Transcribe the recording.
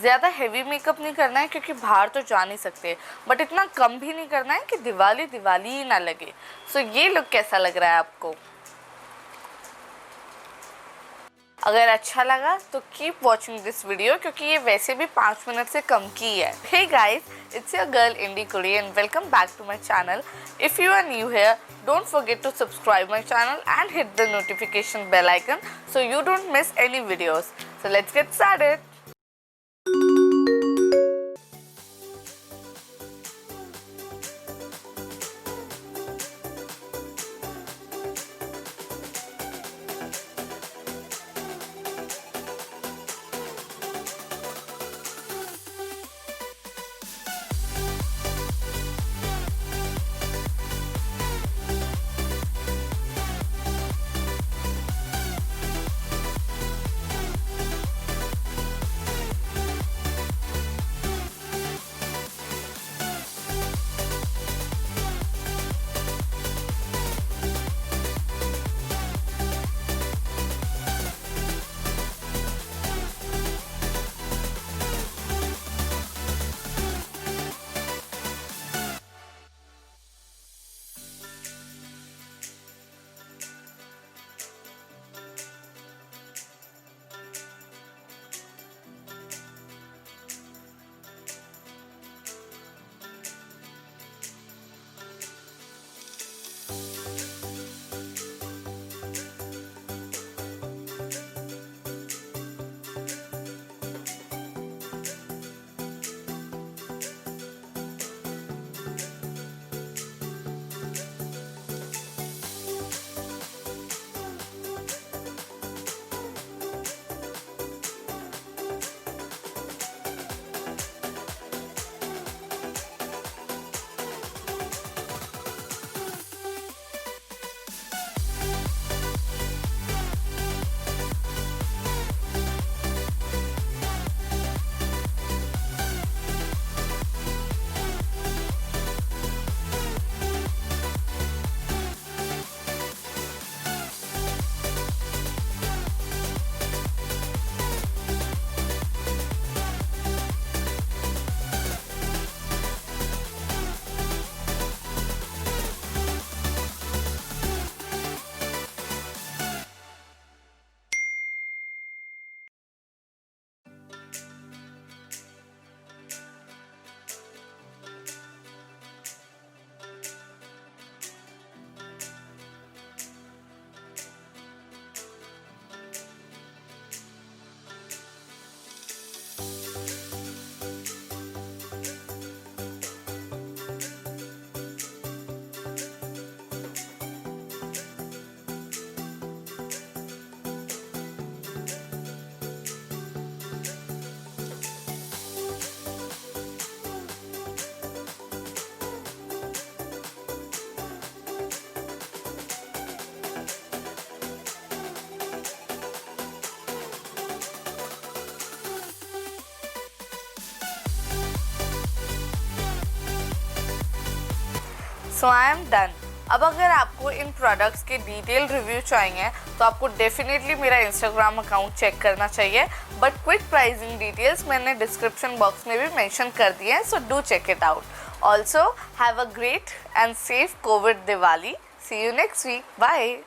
ज़्यादा heavy makeup नहीं करना है क्योंकि बाहर तो जा नहीं सकते, बट इतना कम भी नहीं करना है कि दिवाली दिवाली ही ना लगे। सो ये लुक कैसा लग रहा है आपको? अगर अच्छा लगा तो कीप वॉचिंग दिस वीडियो क्योंकि ये वैसे भी 5 मिनट से कम की है। Hey guys, it's your girl Indie Kudi and welcome back to my channel. If you are new here, don't forget to subscribe my channel and hit the notification bell icon so you don't miss any videos. So let's get started. So I am done. अब अगर आपको इन products के detail review चाहिए तो आपको definitely मेरा Instagram account check करना चाहिए, बट क्विक प्राइसिंग डिटेल्स मैंने डिस्क्रिप्शन बॉक्स में भी मेंशन कर दिए हैं, so do check it out. Also have a great and safe covid Diwali. See you next week. Bye.